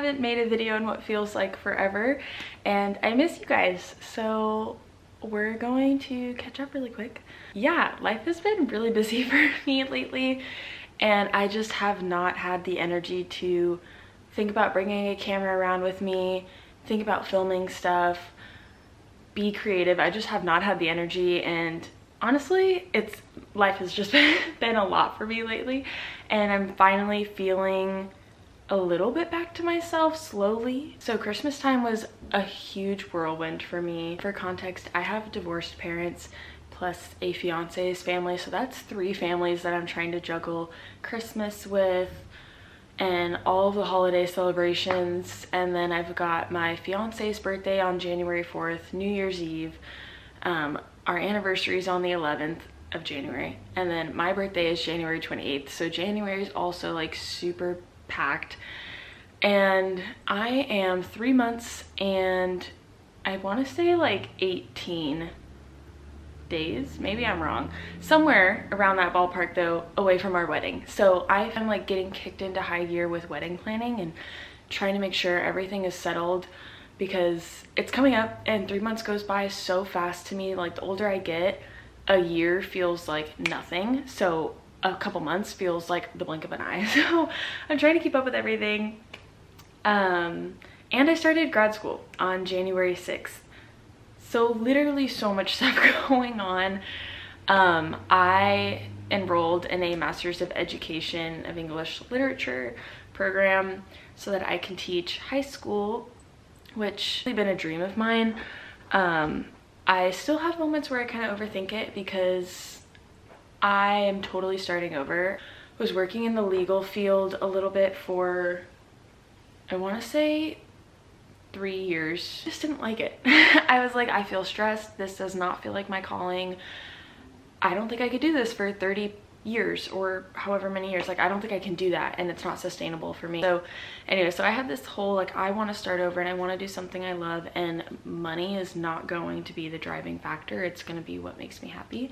haven't made a video in what feels like forever, and I miss you guys, so we're going to catch up really quick. Yeah, life has been really busy for me lately, and I just have not had the energy to think about bringing a camera around with me, think about filming stuff, be creative. I just have not had the energy, and honestly, life has just been a lot for me lately, and I'm finally feeling a little bit back to myself slowly. So Christmas time was a huge whirlwind for me. For context, I have divorced parents plus a fiance's family, so that's 3 families that I'm trying to juggle Christmas with and all of the holiday celebrations. And then I've got my fiance's birthday on January 4th, New Year's Eve, our anniversary is on the 11th of January, and then my birthday is January 28th, so January is also like super packed. And I am 3 months and I want to say like 18 days, maybe I'm wrong, somewhere around that ballpark though, away from our wedding. So I'm like getting kicked into high gear with wedding planning and trying to make sure everything is settled, because it's coming up and 3 months goes by so fast to me. Like, the older I get, a year feels like nothing, so a couple months feels like the blink of an eye. So I'm trying to keep up with everything. And I started grad school on January 6th. So literally so much stuff going on. I enrolled in a Master's of Education of English Literature program so that I can teach high school, which has been a dream of mine. I still have moments where I kind of overthink it because I am totally starting over. I was working in the legal field a little bit for, I want to say 3 years. Just didn't like it. I was like, I feel stressed. This does not feel like my calling. I don't think I could do this for 30 years or however many years. Like, I don't think I can do that, and it's not sustainable for me. So anyway, so I had this whole like, I want to start over and I want to do something I love, and money is not going to be the driving factor. It's going to be what makes me happy.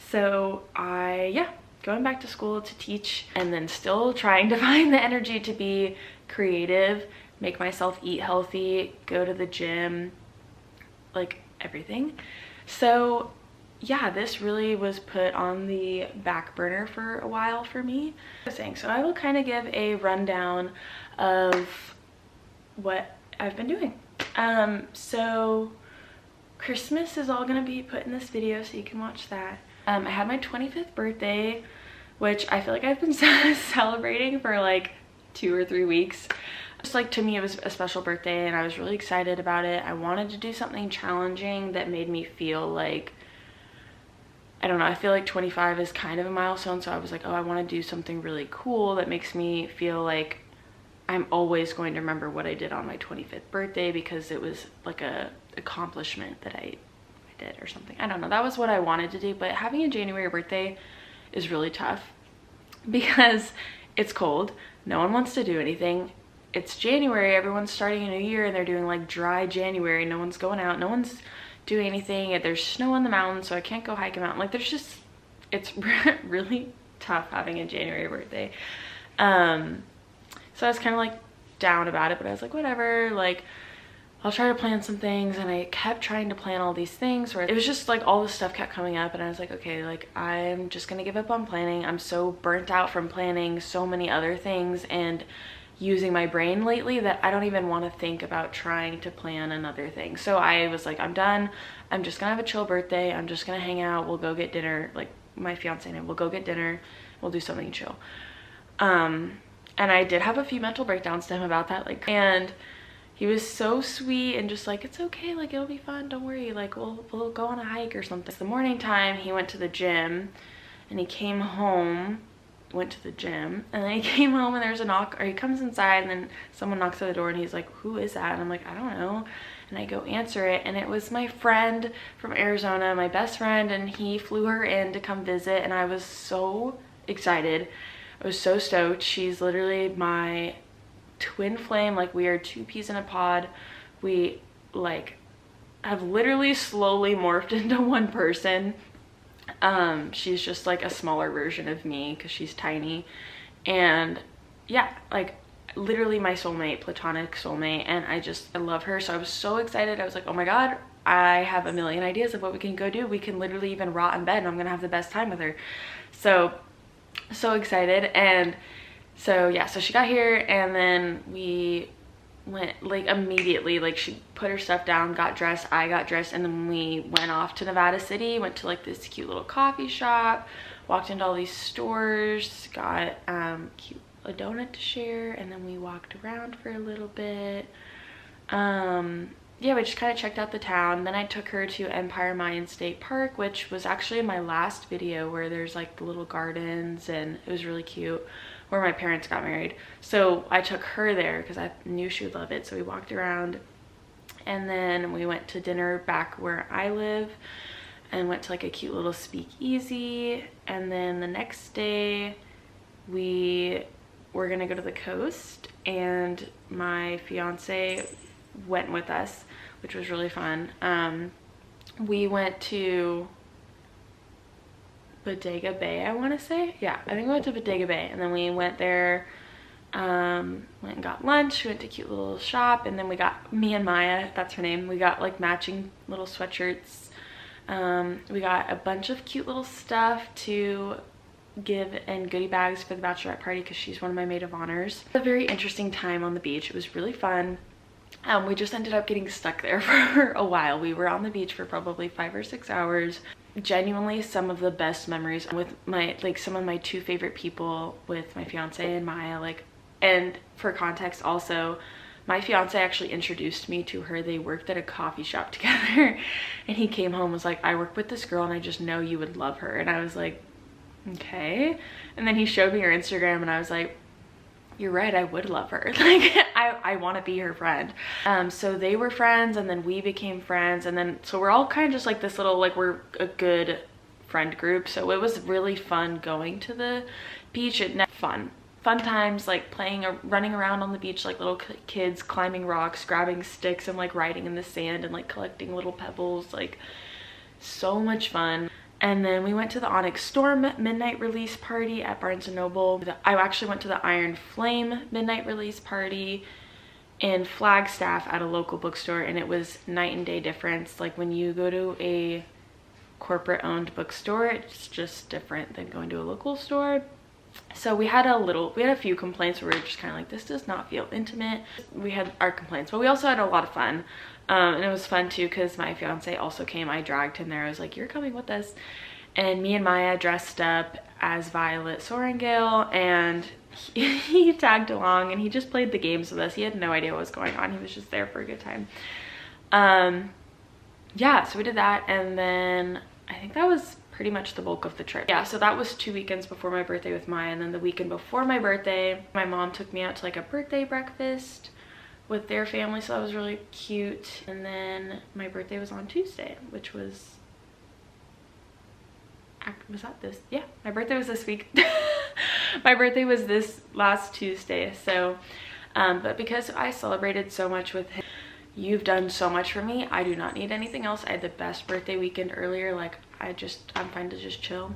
So going back to school to teach, and then still trying to find the energy to be creative, make myself eat healthy, go to the gym, like everything. So yeah, this really was put on the back burner for a while for me. So I will kind of give a rundown of what I've been doing. So Christmas is all gonna be put in this video so you can watch that. I had my 25th birthday, which I feel like I've been celebrating for like 2 or 3 weeks. Just like, to me, it was a special birthday and I was really excited about it. I wanted to do something challenging that made me feel like, I don't know, I feel like 25 is kind of a milestone, so I was like, oh, I want to do something really cool that makes me feel like I'm always going to remember what I did on my 25th birthday, because it was like a accomplishment that I did or something. I don't know, that was what I wanted to do. But having a January birthday is really tough because it's cold, no one wants to do anything. It's January, everyone's starting a new year and they're doing like dry January, no one's going out, no one's doing anything. There's snow on the mountain, so I can't go hike a mountain. Like, it's really tough having a January birthday. So I was kind of like down about it, but I was like, whatever, like I'll try to plan some things. And I kept trying to plan all these things where it was just like all this stuff kept coming up, and I was like, okay, like I'm just gonna give up on planning. I'm so burnt out from planning so many other things and using my brain lately that I don't even want to think about trying to plan another thing. So I was like, I'm done. I'm just gonna have a chill birthday. I'm just gonna hang out. We'll go get dinner. Like, my fiance and I will go get dinner. We'll do something chill. And I did have a few mental breakdowns to him about that. Like, and he was so sweet and just like, it's okay. Like, it'll be fun. Don't worry. Like, we'll go on a hike or something. It's the morning time. He went to the gym and he came home. Went to the gym, and then he came home and there's a knock, or he comes inside and then someone knocks at the door and he's like, who is that? And I'm like, I don't know. And I go answer it, and it was my friend from Arizona, my best friend, and he flew her in to come visit, and I was so excited. I was so stoked. She's literally my twin flame. Like, we are 2 peas in a pod. We like have literally slowly morphed into one person. She's just like a smaller version of me because she's tiny. And yeah, like, literally my soulmate, platonic soulmate, and I love her. So I was so excited. I was like, oh my god, I have a million ideas of what we can go do. We can literally even rot in bed and I'm gonna have the best time with her. So excited. And so yeah, so she got here and then we went like immediately, like she put her stuff down, got dressed, I got dressed, and then we went off to Nevada City, went to like this cute little coffee shop, walked into all these stores, got a donut to share, and then we walked around for a little bit. Yeah, we just kind of checked out the town. Then I took her to Empire Mayan State Park, which was actually in my last video, where there's like the little gardens and it was really cute, where my parents got married. So I took her there because I knew she would love it. So we walked around and then we went to dinner back where I live and went to like a cute little speakeasy. And then the next day we were gonna go to the coast and my fiance went with us, which was really fun. We went to Bodega Bay, I want to say. Yeah, I think we went to Bodega Bay, and then we went there, went and got lunch. We went to a cute little shop, and then we got, me and Maya, that's her name, we got like matching little sweatshirts. We got a bunch of cute little stuff to give and goodie bags for the bachelorette party because she's one of my maid of honors. A very interesting time on the beach. It was really fun. We just ended up getting stuck there for a while. We were on the beach for probably 5 or 6 hours. Genuinely some of the best memories with my, like, some of my two favorite people with my fiance and Maya. Like, and for context also, my fiance actually introduced me to her. They worked at a coffee shop together and he came home, was like, I work with this girl and I just know you would love her. And I was like, okay. And then he showed me her Instagram and I was like, you're right, I would love her. Like, I want to be her friend. So they were friends and then we became friends, and then so we're all kind of just like this little, like, we're a good friend group. So it was really fun going to the beach. Fun times, like playing or running around on the beach like little kids, climbing rocks, grabbing sticks and like riding in the sand and like collecting little pebbles. Like, so much fun. And then we went to the Onyx Storm midnight release party at Barnes & Noble. I actually went to the Iron Flame midnight release party in Flagstaff at a local bookstore, and it was night and day difference. Like, when you go to a corporate owned bookstore, it's just different than going to a local store. So we had a few complaints where we were just kind of like, this does not feel intimate. We had our complaints, but we also had a lot of fun. And it was fun too because my fiance also came. I dragged him there. I was like, you're coming with us. And me and Maya dressed up as Violet Sorengale, and he tagged along and he just played the games with us. He had no idea what was going on. He was just there for a good time. Yeah, so we did that, and then I think that was pretty much the bulk of the trip. Yeah, so that was 2 weekends before my birthday with Maya, and then the weekend before my birthday, my mom took me out to like a birthday breakfast with their family, so that was really cute. And then my birthday was on Tuesday, which was that this? Yeah, my birthday was this week. My birthday was this last Tuesday. So but because I celebrated so much with him, you've done so much for me, I do not need anything else. I had the best birthday weekend earlier. Like, I'm fine to just chill.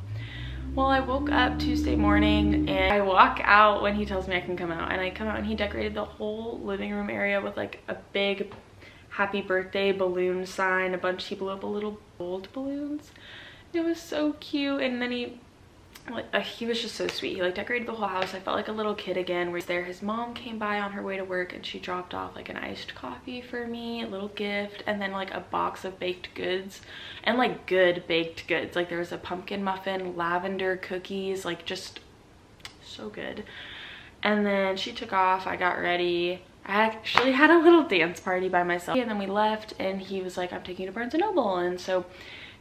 Well, I woke up Tuesday morning and I walk out when he tells me I can come out, and I come out and he decorated the whole living room area with like a big happy birthday balloon sign. A bunch, he blew up a little gold balloons. It was so cute. And then he was just so sweet. He like decorated the whole house. I felt like a little kid again. Where there, his mom came by on her way to work and she dropped off like an iced coffee for me, a little gift, and then like a box of baked goods, and like good baked goods. Like, there was a pumpkin muffin, lavender cookies, like just so good. And then she took off. I got ready. I actually had a little dance party by myself, and then we left and he was like, I'm taking you to Barnes & Noble. And so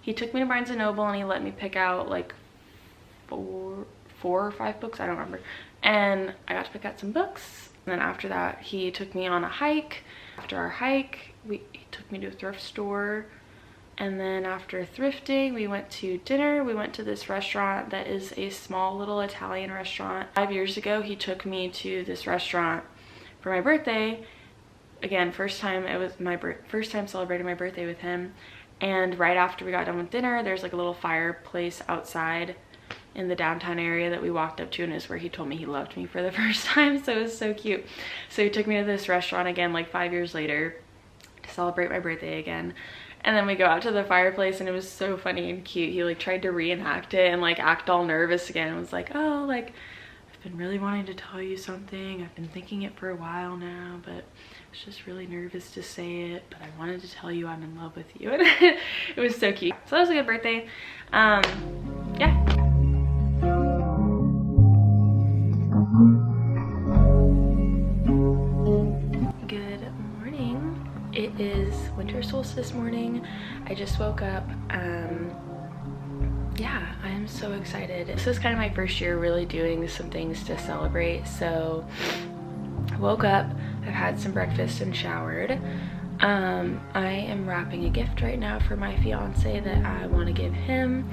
he took me to Barnes & Noble and he let me pick out like four or five books, I don't remember, and I got to pick out some books. And then after that he took me on a hike. After our hike he took me to a thrift store, and then after thrifting we went to dinner. We went to this restaurant that is a small little Italian restaurant. 5 years ago he took me to this restaurant for my birthday. Again, first time celebrating my birthday with him. And right after we got done with dinner, there's like a little fireplace outside in the downtown area that we walked up to, and is where he told me he loved me for the first time. So it was so cute. So he took me to this restaurant again like 5 years later to celebrate my birthday again. And then we go out to the fireplace, and it was so funny and cute. He like tried to reenact it and like act all nervous again. It was like, oh, like, I've been really wanting to tell you something. I've been thinking it for a while now, but I was just really nervous to say it. But I wanted to tell you I'm in love with you. And it was so cute. So that was a good birthday. Yeah. Good morning. It is winter solstice morning. I just woke up. Yeah, I am so excited. This is kind of my first year really doing some things to celebrate. So I woke up, I've had some breakfast and showered. I am wrapping a gift right now for my fiance that I want to give him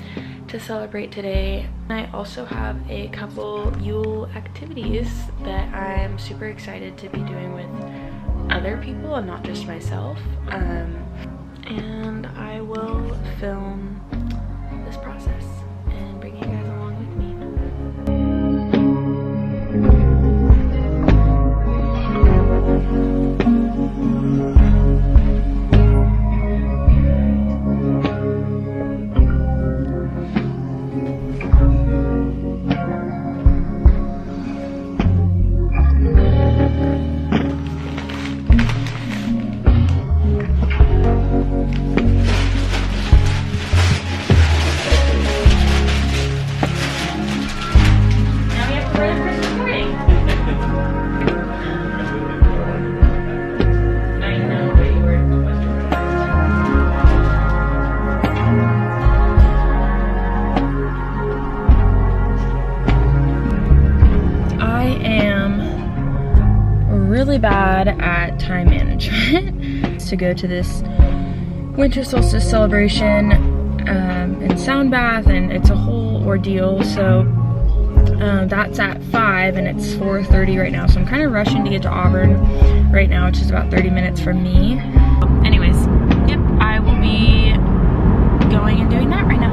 to celebrate today. I also have a couple Yule activities that I'm super excited to be doing with other people and not just myself. And I will film this process and bring you guys along with me. Really bad at time management to go to this winter solstice celebration and sound bath, and it's a whole ordeal. So that's at 5 and it's 4:30 right now, so I'm kind of rushing to get to Auburn right now, which is about 30 minutes from me. Anyways, yep, I will be going and doing that right now.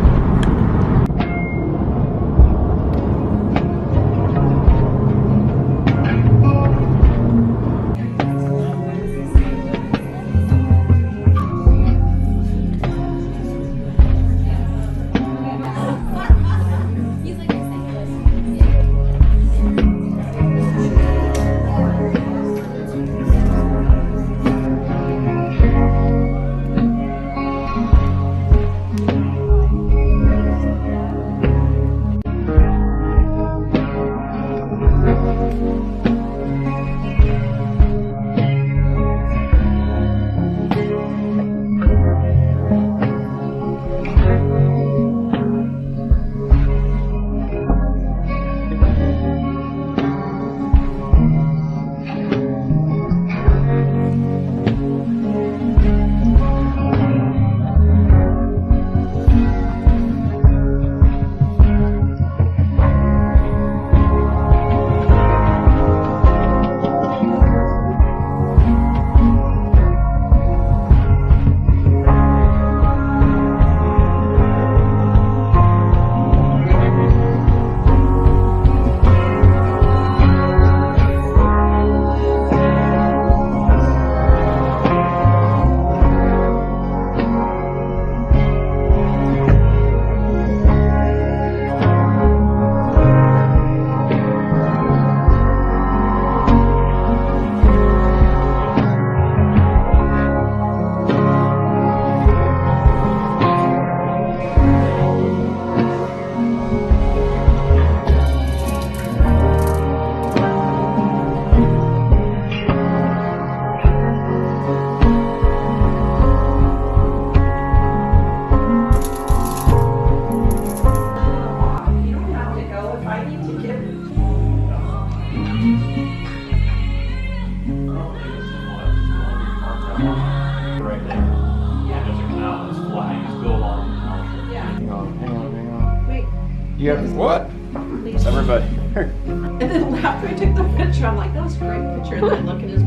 You have what? Everybody. And then after I took the picture, I'm like, that was a great picture. And then look at his.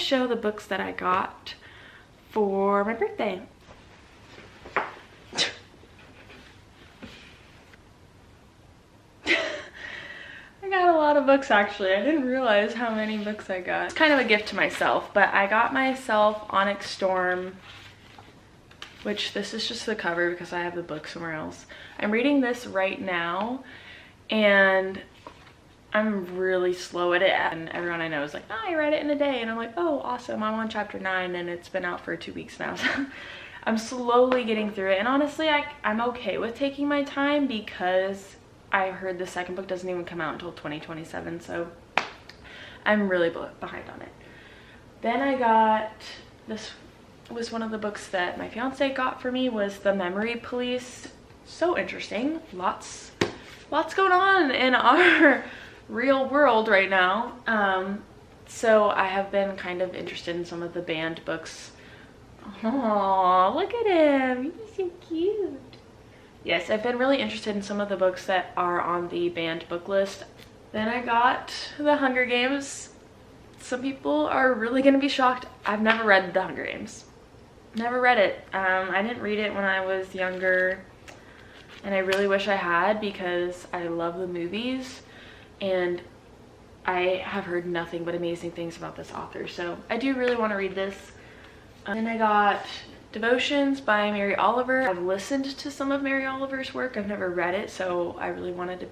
show the books that I got for my birthday. I got a lot of books actually. I didn't realize how many books I got. It's kind of a gift to myself, but I got myself Onyx Storm, which this is just the cover because I have the book somewhere else. I'm reading this right now and I'm really slow at it, and everyone I know is like, oh, I read it in a day, and I'm like, oh, awesome, I'm on chapter 9 and it's been out for 2 weeks now. So I'm slowly getting through it, and honestly I'm okay with taking my time because I heard the second book doesn't even come out until 2027, so I'm really behind on it. Then I got, this was one of the books that my fiance got for me, was The Memory Police. So interesting. Lots going on in our real world right now. So I have been kind of interested in some of the banned books. Oh, look at him, he's so cute. Yes, I've been really interested in some of the books that are on the banned book list. Then I got The Hunger Games. Some people are really gonna be shocked. I've never read The Hunger Games. Never read it. I didn't read it when I was younger. and I really wish I had because I love the movies and I have heard nothing but amazing things about this author, so I do really want to read this. Then I got Devotions by Mary Oliver. I've listened to some of Mary Oliver's work. I've never read it, so I really wanted to,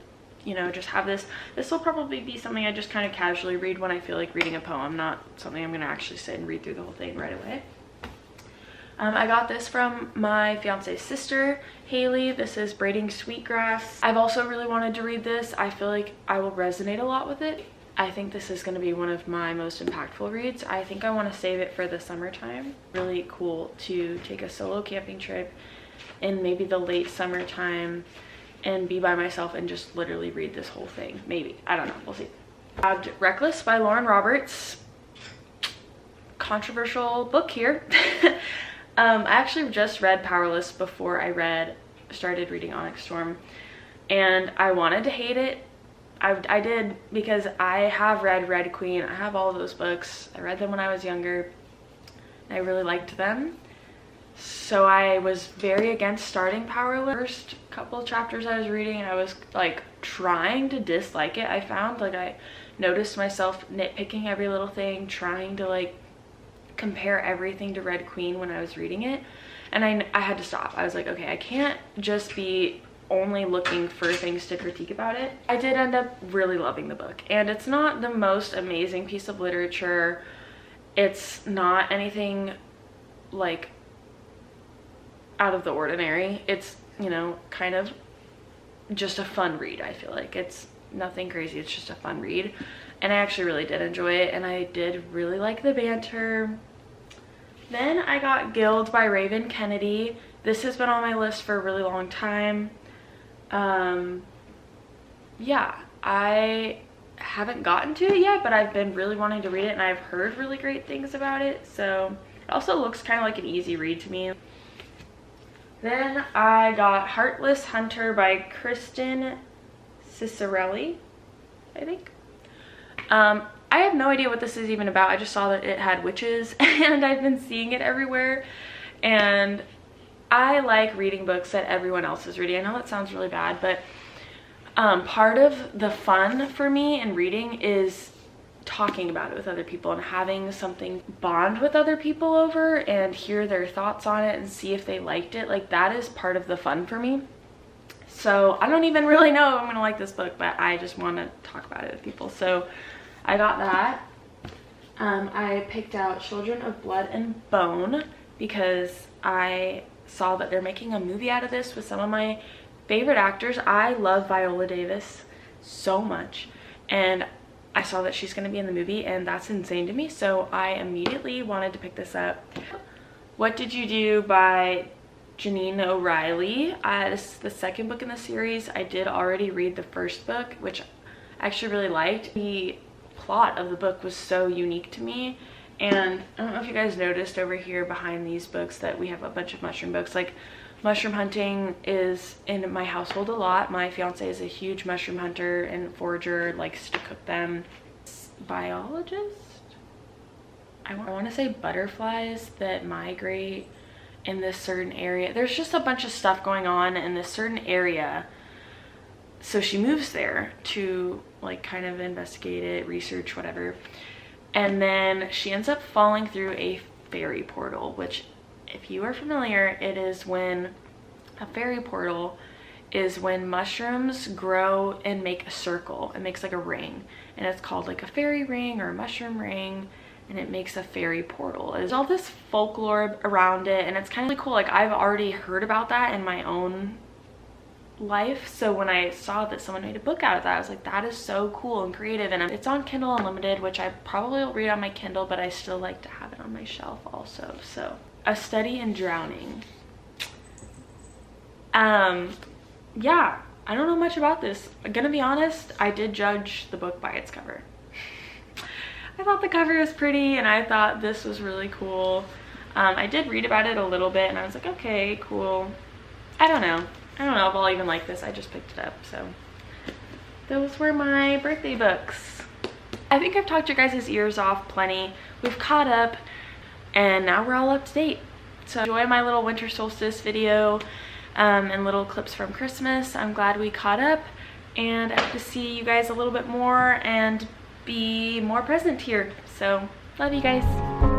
you know, just have this. This will probably be something I just kind of casually read when I feel like reading a poem, not something I'm going to actually sit and read through the whole thing right away. I got this from my fiance's sister, Haley. This is Braiding Sweetgrass. I've also really wanted to read this. I feel like I will resonate a lot with it. I think this is going to be one of my most impactful reads. I think I want to save it for the summertime. Really cool to take a solo camping trip in maybe the late summertime and be by myself and just literally read this whole thing. Maybe. I don't know. We'll see. I grabbed Reckless by Lauren Roberts. Controversial book here. I actually just read Powerless before I started reading Onyx Storm, and I wanted to hate it. I did, because I have read Red Queen. I have all of those books. I read them when I was younger and I really liked them, so I was very against starting Powerless. First couple of chapters I was reading, I was like trying to dislike it. I found like I noticed myself nitpicking every little thing, trying to like compare everything to Red Queen when I was reading it, and I had to stop. I was like, okay, I can't just be only looking for things to critique about it. I did end up really loving the book, and it's not the most amazing piece of literature. It's not anything like out of the ordinary. It's, you know, kind of just a fun read. I feel like it's nothing crazy. It's just a fun read, and I actually really did enjoy it, and I did really like the banter. Then I got Guild by Raven Kennedy. This has been on my list for a really long time. Yeah, I haven't gotten to it yet, but I've been really wanting to read it, and I've heard really great things about it, so it also looks kind of like an easy read to me. Then I got Heartless Hunter by Kristen Cicerelli, I think. I have no idea what this is even about. I just saw that it had witches and I've been seeing it everywhere, and I like reading books that everyone else is reading. I know that sounds really bad, but part of the fun for me in reading is talking about it with other people and having something bond with other people over and hear their thoughts on it and see if they liked it. Like, that is part of the fun for me. So I don't even really know if I'm gonna like this book, but I just want to talk about it with people. So I got that. I picked out Children of Blood and Bone because I saw that they're making a movie out of this with some of my favorite actors. I love Viola Davis so much, and I saw that she's going to be in the movie, and that's insane to me, so I immediately wanted to pick this up. What Did You Do by Janine O'Reilly. This is the second book in the series. I did already read the first book, which I actually really liked. The plot of the book was so unique to me, and I don't know if you guys noticed over here behind these books that we have a bunch of mushroom books. Like, mushroom hunting is in my household a lot. My fiance is a huge mushroom hunter and forager, likes to cook them. Biologist? I want to say butterflies that migrate in this certain area. There's just a bunch of stuff going on in this certain area, so she moves there to like kind of investigate it, research, whatever, and then she ends up falling through a fairy portal, which, if you are familiar, it is when a fairy portal is when mushrooms grow and make a circle. It makes like a ring, and it's called like a fairy ring or a mushroom ring, and it makes a fairy portal. There's all this folklore around it, and it's kind of really cool. Like, I've already heard about that in my own life, so when I saw that someone made a book out of that, I was like, that is so cool and creative. And it's on Kindle Unlimited, which I probably will read on my Kindle, but I still like to have it on my shelf also. So, A Study in Drowning. Yeah, I don't know much about this. I'm gonna be honest, I did judge the book by its cover. I thought the cover was pretty, and I thought this was really cool. I did read about it a little bit, and I was like, okay, cool. I don't know if I'll even like this. I just picked it up. So those were my birthday books. I think I've talked your guys' ears off plenty. We've caught up, and now we're all up to date. So enjoy my little winter solstice video. and little clips from Christmas. I'm glad we caught up, and I hope to see you guys a little bit more and be more present here. So love you guys.